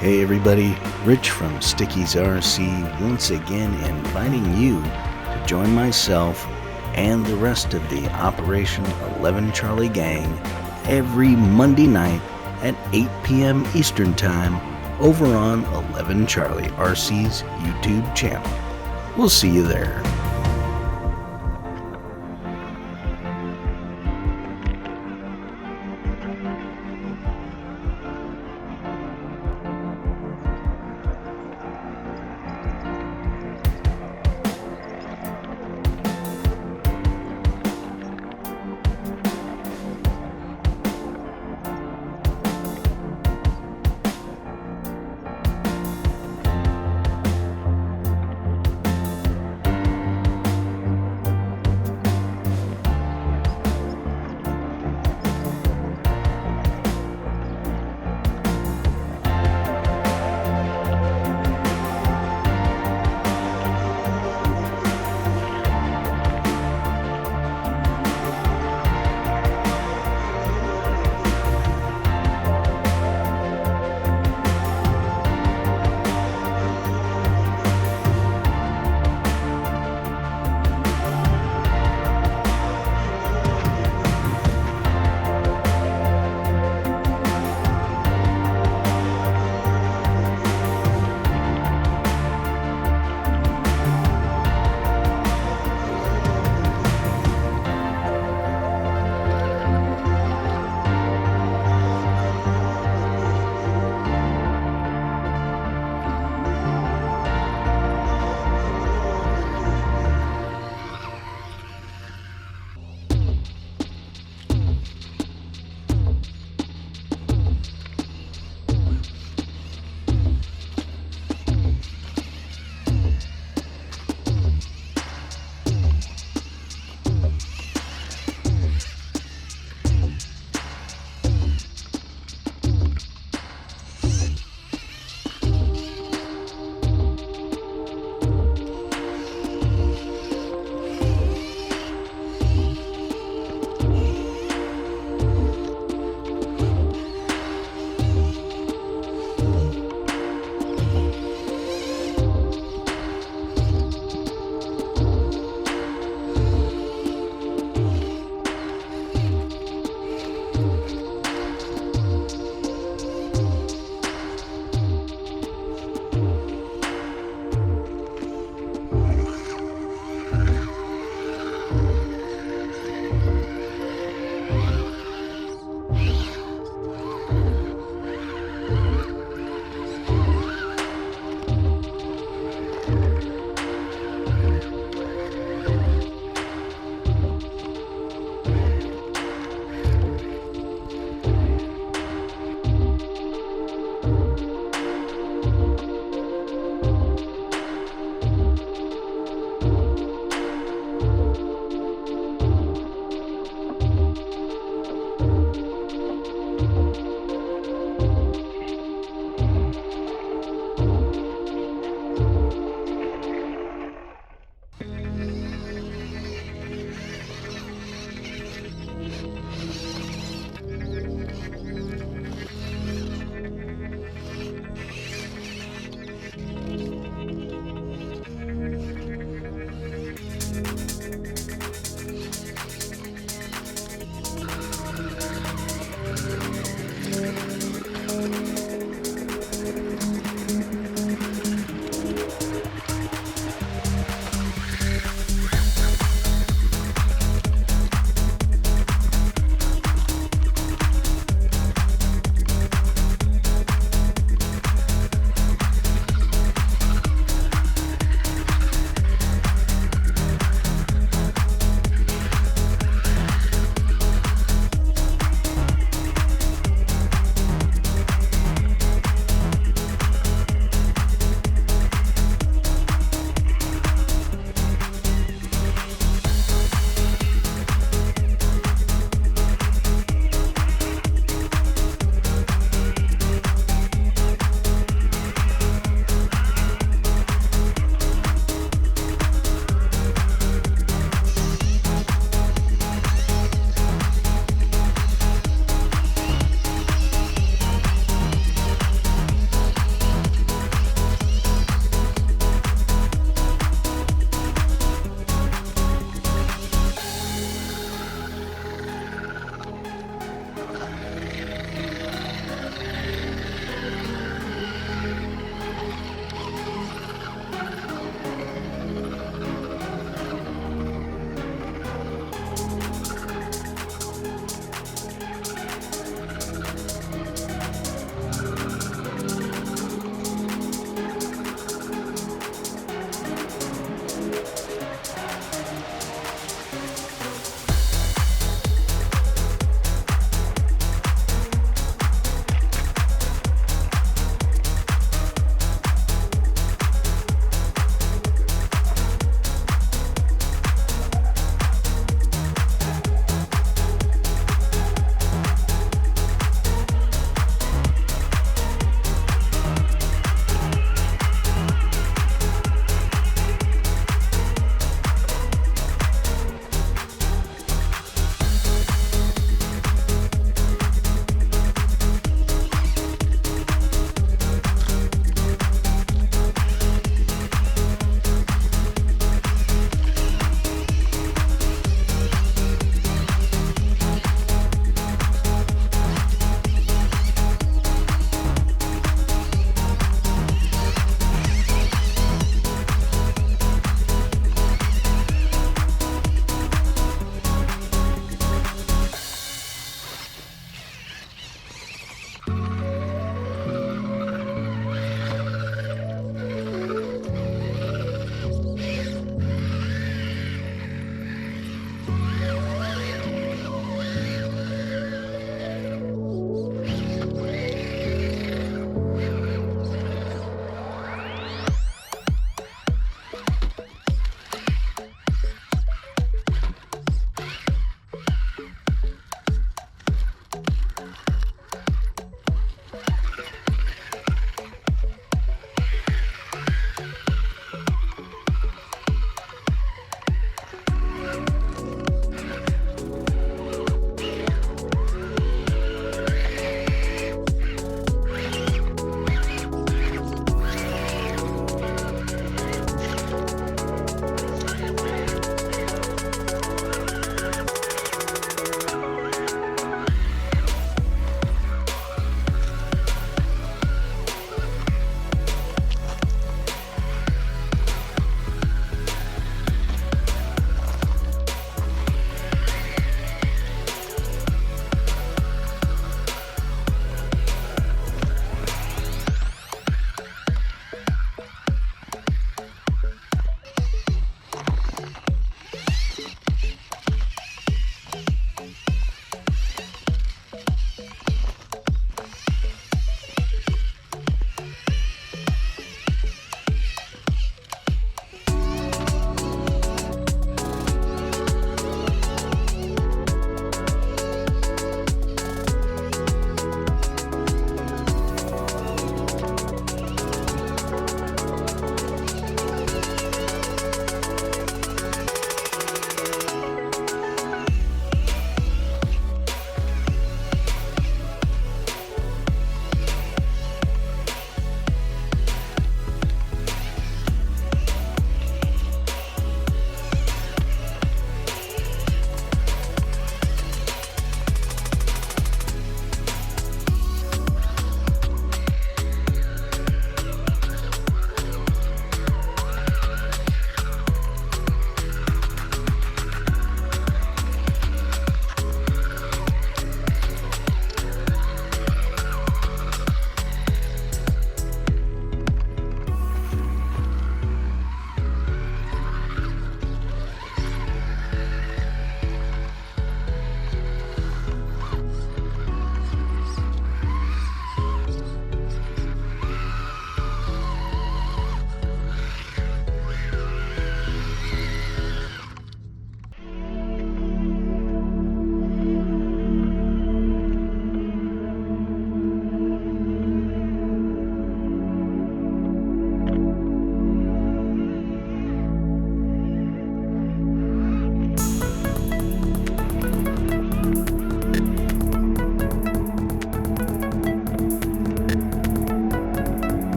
Hey everybody, Rich from Stickies RC once again inviting you to join myself and the rest of the Operation 11 Charlie gang every Monday night at 8 p.m. Eastern Time over on 11 Charlie RC's YouTube channel. We'll see you there.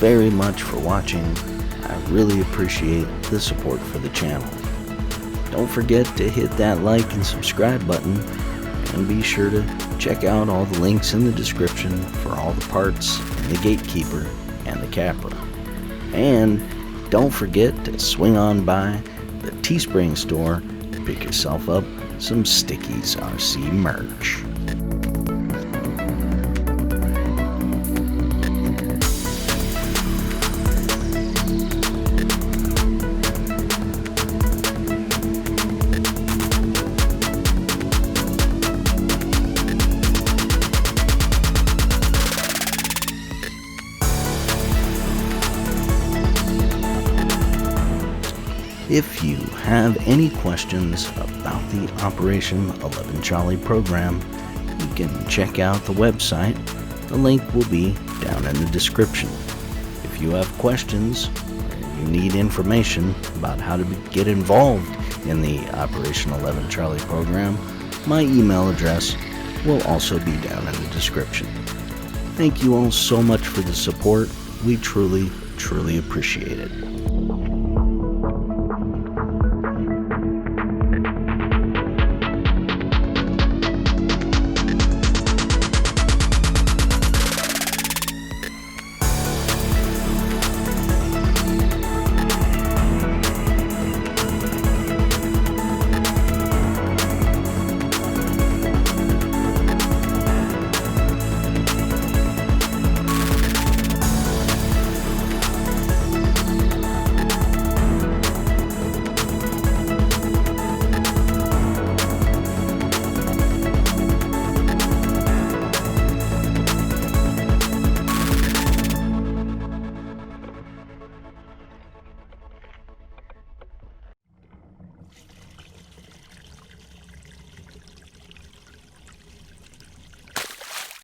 very much for watching. I really appreciate the support for the channel. Don't forget to hit that like and subscribe button, and be sure to check out all the links in the description for all the parts in the Gatekeeper and the Capra. And don't forget to swing on by the Teespring store to pick yourself up some Stickies RC merch. If you have any questions about the Operation 11 Charlie program, you can check out the website. The link will be down in the description. If you have questions or you need information about how to get involved in the Operation 11 Charlie program, my email address will also be down in the description. Thank you all so much for the support. We truly, truly appreciate it.